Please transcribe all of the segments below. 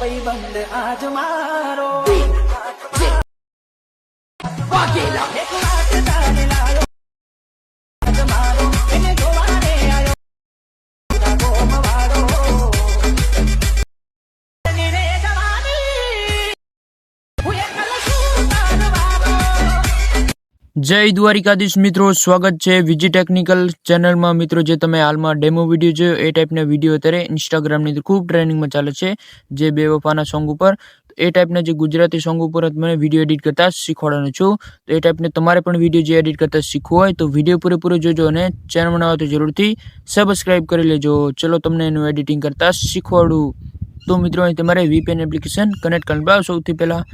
भाई बंद आज मारो जय द्वारिकाधीश मित्रों, स्वागत है विजी टेक्निकल चैनल में। मित्रों, जे तमे हाल में डेमो विडियो जो ए टाइपना विडियो अत्यारे इंस्टाग्राम ની खूब ट्रेनिंग में चाले छे। जे बेवफाना सॉन्ग पर ए टाइपना जे गुजराती सॉन्ग पर मैं विडियो एडिट करता शीखवाडવાનો છું। तो ए टाइपने तमारे पण विडियो जे एडिट करता शीखવું હોય तो विडियो पूरेपूरो जोजो અને चैनल बनाવો तो जरूरथी सब्सक्राइब કરી લેજો। चलो તમને એનું એડિટિંગ કરતા શીખવાડું। तो मित्रों, અહીં તમારે VPN એપ્લિકેશન કનેક્ટ કરી લેવા। સૌથી પહેલા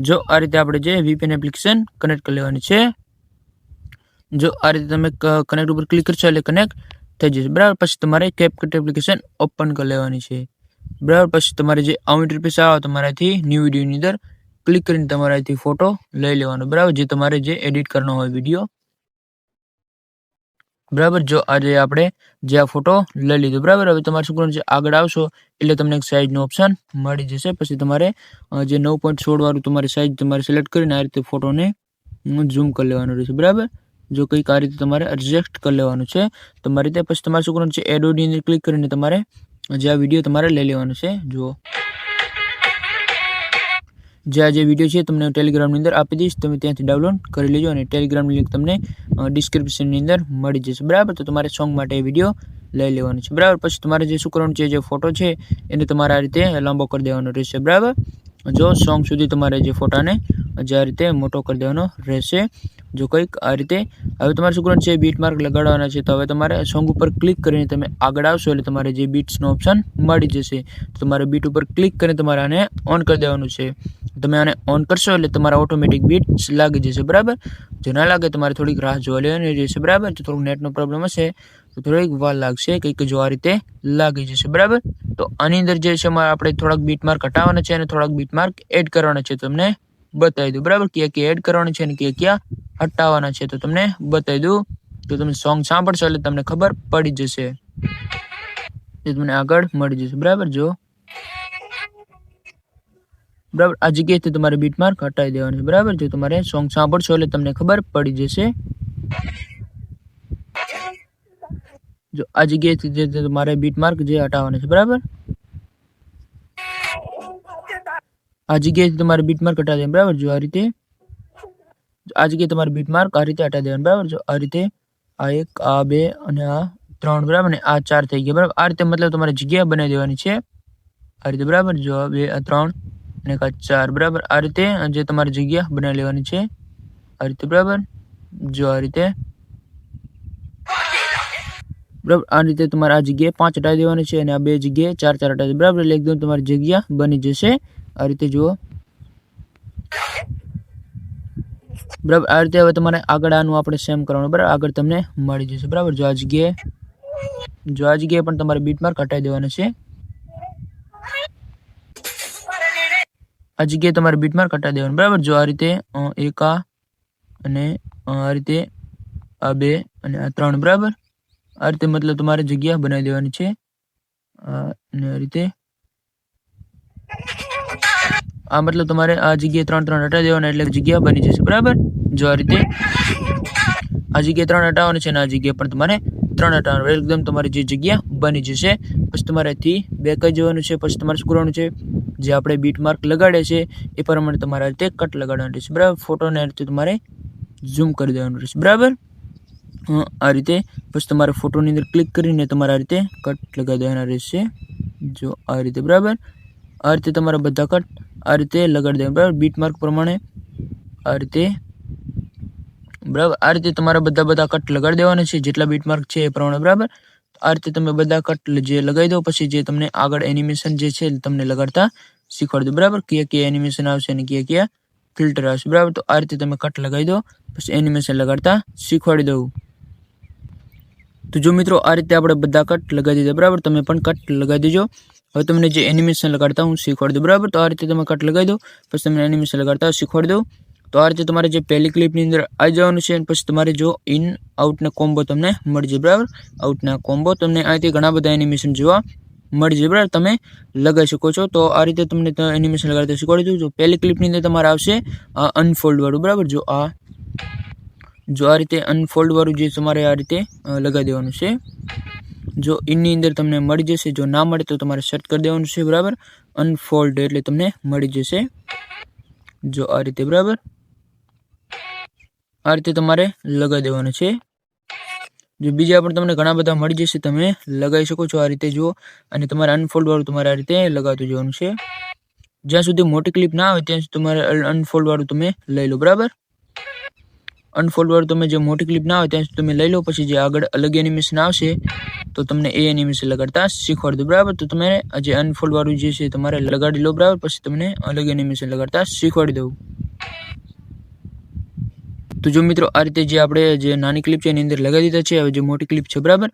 जो आ रीते आपणे जे VPN एप्लिकेशन कनेक्ट कर लेवानी छे। जो आ रीते तमे कनेक्ट पर क्लिक करशो એટલે कनेक्ट થઈ જશે, બરાબર। પછી તમારે CapCut એપ્લિકેશન ઓપन કરી લેવાની છે, બરાબર। પછી તમારે જે આવું ઇન્ટરફેસ આવે તમારાથી ન્યૂ વિડિયો ની અંદર ક્લિક કરીને તમારાથી ફોટો લઈ લેવાનો, બરાબર। જે તમારે જે એડિટ કરવાનો હોય વિડિયો, બરાબર। જો આજે આપણે જે આ ફોટો લઈ લીધો, બરાબર। હવે તમારે શું કરવાનું છે, આગળ આવશો એટલે તમને એક સાઈઝ નો ઓપ્શન મળી જશે। પછી તમારે જે 9.16 વાળું તમારે સાઈઝ તમારે સિલેક્ટ કરીને આ રીતે ફોટોને ઝૂમ કરી લેવાનું રહેશે, બરાબર। જો કંઈક આ રીતે તમારે એડજસ્ટ કરી લેવાનું છે તમારી રીતે। પછી તમારે શું કરવાનું છે, એડોડ ની અંદર ક્લિક કરીને તમારે જે આ વિડિયો તમારે લઈ લેવાનો છે। જુઓ, જે વિડિયો છે તમને ટેલિગ્રામ ની અંદર આપી દઈશ, તમે ત્યાંથી ડાઉનલોડ કરી લેજો અને ટેલિગ્રામ ની લિંક તમને ડિસ્ક્રિપ્શન ની અંદર મળી જશે, બરાબર। તો તમારે સોંગ માટે વિડિયો લઈ લેવાનો છે, બરાબર। પછી તમારે જે શું કરવાનું છે, જે ફોટો છે એને તમારે આ રીતે લાંબો કરી દેવાનો રહેશે, બરાબર। જો સોંગ સુધી તમારે જે ફોટાને જે આ રીતે મોટો કરી દેવાનો રહેશે। જો કંઈક આ રીતે હવે તમારે શું કરવાનું છે, બીટ માર્ક લગાડવાના છે। તો હવે તમારે સોંગ ઉપર ક્લિક કરીને તમે આગળ આવશો એટલે તમારે જે બીટ્સ નો ઓપ્શન મળી જશે। તો તમારે બીટ ઉપર ક્લિક કરીને તમારે આને ઓન કરી દેવાનું છે। તમે આને ઓન કરશો એટલે તમારા ઓટોમેટિક બીટ્સ લાગી જશે, બરાબર। જો ના લાગે તમારે થોડીક રાહ જોવા લેવાની રહેશે, બરાબર। જો થોડુંક નેટનો પ્રોબ્લેમ હશે તો થોડીક વાર લાગશે, કંઈક જો આ રીતે લાગી જશે, બરાબર। તો આની અંદર જે છે આપણે થોડાક બીટ માર્ક હટાવવાના છે અને થોડાક બીટ માર્ક એડ કરવાના છે, તમને બતાવી દઉં, બરાબર। ક્યાં એડ કરવાના છે અને ક્યાં હટાવવાના છે તો તમને બતાવી દઉં। તો તમે સોંગ સાંભળશો એટલે તમને ખબર પડી જશે, એ તમને આગળ મળી જશે, બરાબર। જો બરાબર આ જગ્યાએથી તમારે બીટ માર્ક હટાવી દેવાનું છે, બરાબર। જો તમારે સોંગ સાંભળશો એટલે તમને ખબર પડી જશે। જો આ જગ્યાએથી જે તમારે બીટ માર્ક જે હટાવવાના છે, બરાબર। આ જગ્યાએથી તમારે બીટ માર્ક હટાવી દેવાનું, બરાબર। જો આ રીતે આ જગ્યાએ તમારે બીટ માર્ક આ રીતે હટાવી દેવાનું, બરાબર। જો આ રીતે આ 1 આ 2 અને આ 3, બરાબર, અને આ 4 થઈ ગયા, બરાબર। આ રીતે મતલબ તમારે જગ્યા બનાવી દેવાની છે આ રીતે, બરાબર। જો આ 2 આ 3 અને આ 4, બરાબર। આ રીતે જે તમારે જગ્યા બનાવી લેવાની છે આ રીતે, બરાબર। જો આ રીતે, બરાબર। આ રીતે તમારે આ જગ્યાએ 5 હટાવી દેવાની છે અને આ 2 જગ્યાએ 4 હટાવી, બરાબર। એટલે એકદમ તમારી જગ્યા બની જશે આ રીતે, જુઓ, બરાબર। આ રીતે હવે તમારે આગળ આનું આપણે સેમ કરવાનું, બરાબર। આગળ તમને મળી જશે, બરાબર। જો આ જગ્યાએ પણ તમારે બીટ માર્ક હટાવી દેવાના છે। આ જગ્યાએ તમારે બીટ માર્ક હટાવી દેવાનું, બરાબર। જો આ રીતે 1 આ અને આ રીતે આ 2 અને આ 3, બરાબર। આ રીતે મતલબ તમારે જગ્યા બનાવી દેવાની છે અને આ રીતે આ મતલબ તમારે આ જગ્યાએ 3 હટાવી દેવાના એટલે જગ્યા બની જશે, બરાબર। જો આ રીતે આ જગ્યાએ 3 હટાવવાની છે અને આ જગ્યાએ પણ તમારે 3 હટાવવાનું, એકદમ તમારી જે જગ્યા બની જશે। પછી તમારેથી બેક જ જવાનું છે। પછી તમારે શું કરવાનું છે, જે આપણે બીટ માર્ક લગાડે છે એ પ્રમાણે તમારે આ રીતે કટ લગાડવાનું રહેશે, બરાબર। ફોટોને આ રીતે તમારે ઝૂમ કરી દેવાનું રહેશે, બરાબર। આ રીતે પછી તમારે ફોટોની અંદર ક્લિક કરીને તમારે આ રીતે કટ લગાવી દેવાના રહેશે। જો આ રીતે, બરાબર। આ રીતે તમારે બધા કટ આ રીતે લગાડી દેવાના, બરાબર, બીટ માર્ક પ્રમાણે આ રીતે, બરાબર। આ રીતે તમારે બધા કટ લગાડી દેવાના છે જેટલા બીટ માર્ક છે એ પ્રમાણે, બરાબર। આ રીતે તમે બધા કટ જે લગાવી દો પછી જે તમને આગળ એનિમેશન જે છે તમને લગાડતા શીખવાડી દો, બરાબર। ક્યાં એનિમેશન આવશે અને ક્યાં ફિલ્ટર આવશે, બરાબર। તો આ રીતે તમે કટ લગાવી દો પછી એનિમેશન લગાડતા શીખવાડી દઉં। તો જો મિત્રો આ રીતે આપણે બધા કટ લગાવી દીધા, બરાબર। તમે પણ કટ લગાવી દેજો। હવે તમને જે એનિમેશન લગાડતા હું શીખવાડી દઉં, બરાબર। તો આ રીતે તમે કટ લગાવી દો પછી તમને એનિમેશન લગાડતા શીખવાડી દઉં। તો આ રીતે તમારે જે પહેલી ક્લિપની અંદર આવી જવાનું છે અને પછી તમારે જો ઇન આઉટના કોમ્બો તમને મળી જાય, બરાબર। આઉટના કોમ્બો તમને અહીંથી ઘણા બધા એનિમેશન જોવા મળી જાય, બરાબર. તમે લગાવી શકો છો. તો આ રીતે તમને એનિમેશન લગાડતા શીખવાડી દઉં. જો પહેલી ક્લિપની અંદર તમારે આવશે અનફોલ્ડ વાળું, બરાબર. જો આ રીતે અનફોલ્ડ વાળું જે તમારે આ રીતે લગાવી દેવાનું છે. જો એની અંદર તમને મળી જશે. જો ના મળે તો તમારે સર્ચ કરી દેવાનું છે, બરાબર. અનફોલ્ડ એટલે તમને મળી જશે. જો આ રીતે, બરાબર. આ રીતે તમારે લગાવી દેવાનું છે. જો બીજા પણ તમને ઘણા બધા મળી જશે, તમે લગાવી શકો છો આ રીતે. જુઓ, અને તમારે અનફોલ્ડ વાળું તમારે આ રીતે લગાવતું જવાનું છે. જ્યાં સુધી મોટી ક્લિપ ના આવે ત્યાં સુધી તમારે અનફોલ્ડ વાળું તમે લઈ લો, બરાબર. અનફોલ્ડ વાળું તમે જે મોટી ક્લિપ ના આવે ત્યાં સુધી તમે લઈ લો. પછી જે આગળ અલગ એનિમેશન આવશે તો તમને એ એનિમેશન લગાડતા શીખવાડી દો, બરાબર. તો તમે જે અનફોલ્ડ વાળું જે છે તમારે લગાડી લો, બરાબર. પછી તમને અલગ એનિમેશન લગાડતા શીખવાડી દઉં. તો જો મિત્રો આ રીતે જે આપણે જે નાની ક્લિપ છે એની અંદર લગાવી દીધા છે. હવે જે મોટી ક્લિપ છે, બરાબર,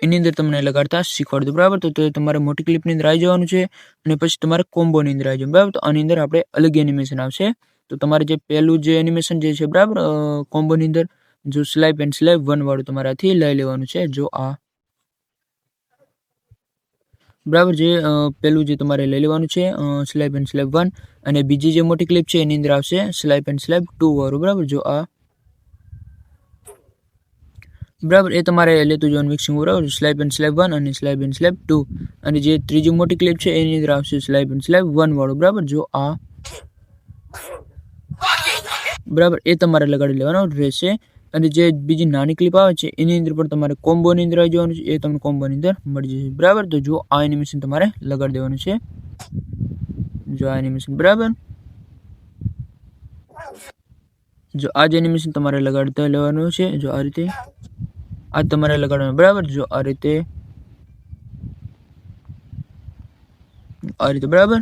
એની અંદર તમને લગાડતા શીખવાડી દો, બરાબર. તો તમારે મોટી ક્લિપની અંદર આવી જવાનું છે અને પછી તમારે કોમ્બોની અંદર આવી જવાનું, બરાબર. તો આની અંદર આપણે અલગ એનિમેશન આવશે. તો તમારે જે પહેલું જે એનિમેશન જે છે, બરાબર, કોમ્બોની અંદર જો સ્લાઇપ એન્ડ સ્લાઇપ 1 વાળું તમારાથી લઈ લેવાનું છે. જો આ, બરાબર, જે પહેલું જે તમારે લઈ લેવાનું છે સ્લાઇપ એન્ડ સ્લાઇપ 1, અને બીજી જે મોટી ક્લિપ છે એની અંદર આવશે સ્લાઇપ એન્ડ સ્લાઇપ 2 વાળું, બરાબર. જો આ, બરાબર, એ તમારે લેતું જવાનું મિક્સિંગ, બરાબર. સ્લાઇપ એન્ડ સ્લાઇપ 1 અને સ્લાઇપ એન્ડ સ્લાઇપ 2, અને જે ત્રીજી મોટી ક્લિપ છે એની અંદર આવશે સ્લાઇપ એન્ડ સ્લાઇપ 1 વાળું, બરાબર. જો આ, બરાબર, એ તમારે લગાડી લેવાનો રહેશે. અને જે બીજી નાની ક્લિપ આવે છે એની અંદર પણ તમારે કોમ્બોની અંદર આવી જવાનું છે. એ તમને કોમ્બોની અંદર મળી જશે, બરાબર. તો જો આ એનિમેશન તમારે લગાડી દેવાનું છે. જો આ એનિમેશન, બરાબર. જો આ જ એનિમેશન તમારે લગાડતા લેવાનું છે. જો આ રીતે આ તમારે લગાડવાનું, બરાબર. જો આ રીતે, બરાબર.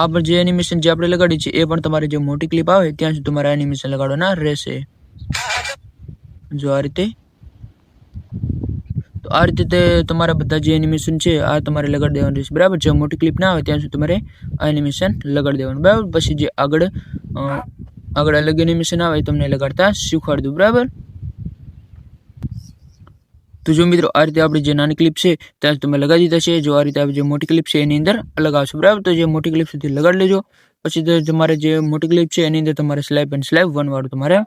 આ પર જે એનિમેશન જે આપણે લગાડી છે એ પણ તમારે જે મોટી ક્લિપ આવે ત્યાં સુધી તમારે એનિમેશન લગાડવાના રહેશે. જો આ રીતે. તો આ રીતે તમારા બધા જે એનિમેશન છે આ તમારે લગાડી દેવાનું રહેશે, બરાબર. જે મોટી ક્લિપ ના આવે ત્યાં સુધી તમારે આ એનિમેશન લગાડી દેવાનું, બરાબર. પછી જે આગળ અલગ એનિમેશન આવે તમને લગાડતા શીખવાડી દઉં, બરાબર. તો જો મિત્રો આ રીતે આપણી જે નાની ક્લિપ છે ત્યાં તમે લગાવી દીધા છે. જો આ રીતે જે મોટી ક્લિપ છે એની અંદર અલગ આવશે, બરાબર. તો જે મોટી ક્લિપ સુધી લગાડી લેજો. પછી તમારે જે મોટી ક્લિપ છે એની અંદર તમારે સ્લાઇપ એન્ડ સ્લાઇપ 1 વાળું તમારે,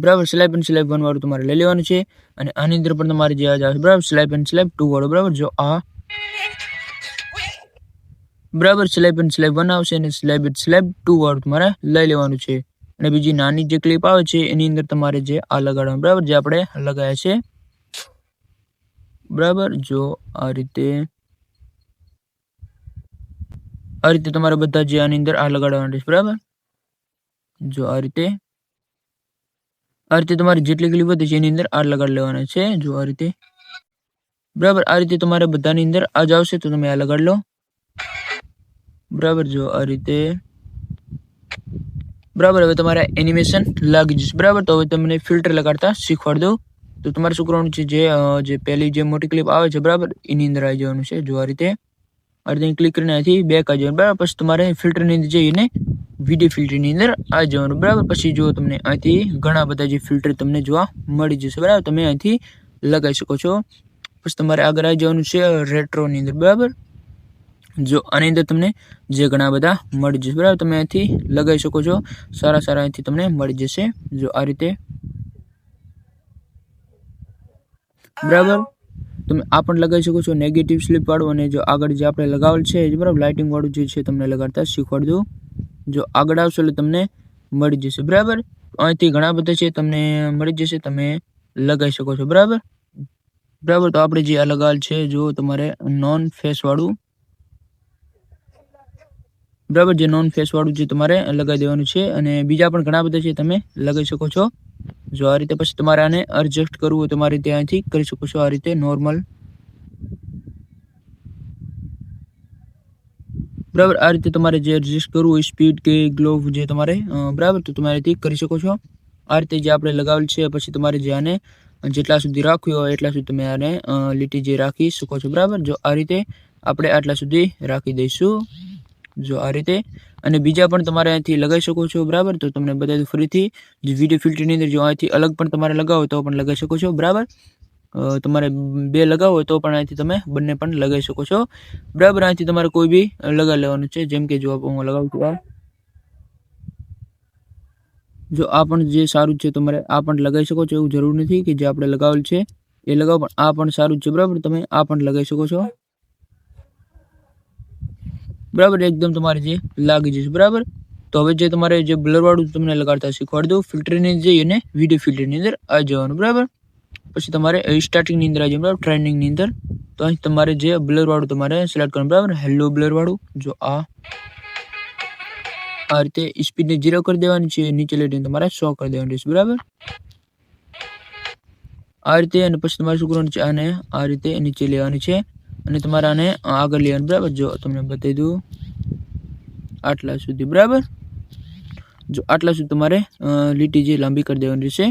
બરાબર, સ્લાઇપ એન્ડ સ્લાઇપ 1 વાળું તમારે લઈ લેવાનું છે. અને આની અંદર પણ તમારે જે આવશે, બરાબર, સ્લાઇપ એન્ડ સ્લાઇપ 2 વાળું, બરાબર. જો આ, બરાબર, સ્લાઇપ એન્ડ સ્લાઇપ 1 આવશે અને સ્લાઇપ એન્ડ સ્લાઇપ 2 વાળું તમારે લઈ લેવાનું છે. અને બીજી નાની જે ક્લિપ આવે છે એની અંદર તમારે જે આ લગાડવાનું, બરાબર, જે આપણે લગાવ્યા છે, બરાબર. જો આ રીતે તમારે બધા જે આની અંદર આ લગાડવાનું છે, બરાબર. જો આ રીતે તમારી જેટલી ક્લિપ હતી છે એની અંદર આ લગાડી લેવાના છે. જો આ રીતે, બરાબર. આ રીતે તમારે બધાની અંદર આ જ આવશે તો તમે આ લગાડી લો, બરાબર. જો આ રીતે, બરાબર. હવે તમારે એનિમેશન લાગી જશે, બરાબર. તો હવે તમને ફિલ્ટર લગાડતા શીખવાડી દઉં. તો તમારે શું કરવાનું છે, જે પહેલી જે મોટી ક્લિપ આવે છે, બરાબર, એની અંદર આવી જવાનું છે. જો આ રીતે ક્લિક કરીને અહીંથી બેક આવી જવાનું, બરાબર. પછી તમારે ફિલ્ટરની અંદર જઈને વિડીયો ફિલ્ટરની અંદર આવી જવાનું, બરાબર. પછી જો તમને અહીંથી ઘણા બધા જે ફિલ્ટર તમને જોવા મળી જશે, બરાબર. તમે અહીંથી લગાવી શકો છો. પછી તમારે આગળ આવી જવાનું છે રેટ્રોની અંદર, બરાબર. જો આની અંદર તમને જે ઘણા બધા મળી જશે, બરાબર. તમે અહીંથી લગાવી શકો છો. સારા અહીંથી તમને મળી જશે. જો આ રીતે, બરાબર. તમે આ પણ લગાવી શકો છો નેગેટિવ સ્લીપ વાળું. અને જો આગળ જે આપણે લગાવેલ છે, બરાબર, લાઇટિંગ વાળું જે છે તમને લગાડતા શીખવાડી દઉં. જો આગળ આવશો એટલે તમને મળી જશે, બરાબર. અહીંથી ઘણા બધા છે તમને મળી જશે, તમે લગાવી શકો છો, બરાબર. તો આપણે જે આ લગાવેલ છે જો તમારે નોન ફેસ વાળું, બરાબર, જે નોન ફેસ વાળું જે તમારે લગાવી દેવાનું છે. અને બીજા પણ ઘણા બધા છે તમે લગાવી શકો છો. જો આ રીતે પછી તમારે આને એડજસ્ટ કરવું હોય તમારે ત્યાંથી કરી શકો છો. આ રીતે નોર્મલ, બરાબર. આ રીતે તમારે જે એડજસ્ટ કરવું હોય સ્પીડ કે ગ્લો જે તમારે, બરાબર, તો તમારેથી કરી શકો છો. આ રીતે જે આપણે લગાવેલ છે પછી તમારે જે આને જેટલા સુધી રાખ્યું હોય એટલા સુધી તમે આને લીટી જે રાખી શકો છો, બરાબર. જો આ રીતે આપણે આટલા સુધી રાખી દઈશું. જો આ રીતે. અને બીજા પણ તમારે અહીંથી લગાવી શકો છો, બરાબર. તો તમને બતાવી ફરીથી જે વિડીયો ફિલ્ટરની અંદર જો અહીંથી અલગ પણ તમારે લગાવો તો પણ લગાવી શકો છો, બરાબર. તમારે 2 લગાવો હોય તો પણ અહીંથી તમે બંને પણ લગાવી શકો છો, બરાબર. અહીંથી તમારે કોઈ બી લગાવી લેવાનું છે, જેમ કે જો હું લગાવું છું આ, જો આ પણ જે સારું છે તમારે આ પણ લગાવી શકો છો, એવું જરૂર નથી કે જે આપણે લગાવેલ છે એ લગાવો, પણ આ પણ સારું છે, બરાબર. તમે આ પણ લગાવી શકો છો, બરાબર. એકદમ તમારે જે લાગી જશે, બરાબર. તો હવે જે તમારે જે બ્લર વાળું તમને લગાડતા શીખવાડી દઉં, ફિલ્ટરની જઈ અને વિડીયો ફિલ્ટરની અંદર આવી જવાનું, બરાબર. પછી તમારે સ્ટાર્ટિંગની અંદર આવી જવાનું, બરાબર, ટ્રેન્ડિંગની અંદર. તો અહીં તમારે જે બ્લર વાળું તમારે સિલેક્ટ કરવાનું, બરાબર. હેલો બ્લર વાળું, જો આ રીતે સ્પીડને 0 કરી દેવાની છે, નીચે લઈને તમારે 100 કરી દેવાની રહેશે, બરાબર. આ રીતે. અને પછી તમારે શું કરવાનું છે, આને આ રીતે નીચે લેવાની છે અને તમારે આને આગળ લેવાનું, બરાબર. જો તમને બતાવી દઉં આટલા સુધી, બરાબર. જો આટલા સુધી તમારે લીટી જે લાંબી કરી દેવાની રહેશે,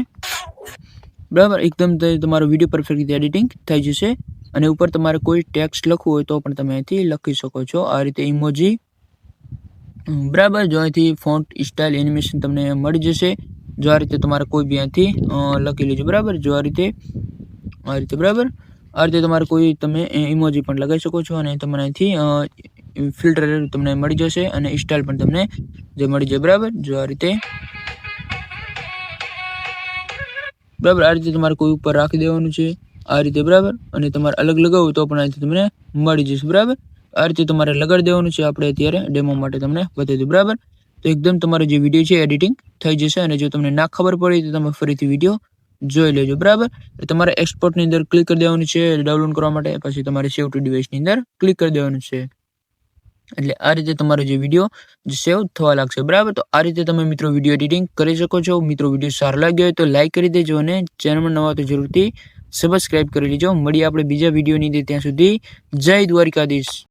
બરાબર. એકદમ તમારો વિડીયો પરફેક્ટ રીતે એડિટિંગ થઈ જશે. અને ઉપર તમારે કોઈ ટેક્સ્ટ લખવું હોય તો પણ તમે અહીંથી લખી શકો છો, આ રીતે ઇમોજી, બરાબર. જો અહીંથી ફોન્ટ સ્ટાઇલ એનિમેશન તમને મળી જશે. જો આ રીતે તમારે કોઈ બી અહીંથી લખી લેજો, બરાબર. જો આ રીતે બરાબર. આ રીતે તમારે કોઈ તમે ઇમોજી પણ લગાવી શકો છો અને તમારે અહીંથી ફિલ્ટર તમને મળી જશે અને સ્ટાઇલ પણ તમને જે મળી જાય, બરાબર. જો આ રીતે, બરાબર. આ રીતે તમારે કોઈ ઉપર રાખી દેવાનું છે, આ રીતે, બરાબર. અને તમારે અલગ લગાવવું તો પણ અહીંથી તમને મળી જશે, બરાબર. આ રીતે તમારે લગાડી દેવાનું છે. આપણે અત્યારે ડેમો માટે તમને બતાવી દઉં, બરાબર. તો એકદમ તમારો જે વિડીયો છે એડિટિંગ થઈ જશે. અને જો તમને ના ખબર પડી તો તમે ફરીથી વિડીયો જોઈ લેજો, બરાબર. તમારે એક્સપોર્ટની અંદર ક્લિક કરી દેવાનું છે ડાઉનલોડ કરવા માટે. પછી તમારે સેવ ટુ ડિવાઇસની અંદર ક્લિક કરી દેવાનું છે. એટલે આ રીતે તમારો જે વિડીયો સેવ થવા લાગશે, બરાબર. તો આ રીતે તમે મિત્રો વિડીયો એડિટિંગ કરી શકો છો. મિત્રો વિડીયો સારો લાગ્યો હોય તો લાઈક કરી દેજો અને ચેનલમાં નવા તો જરૂરથી સબસ્ક્રાઇબ કરી લેજો. મળીએ આપણે બીજા વિડીયોની અંદર, ત્યાં સુધી જય દ્વારકાધીશ.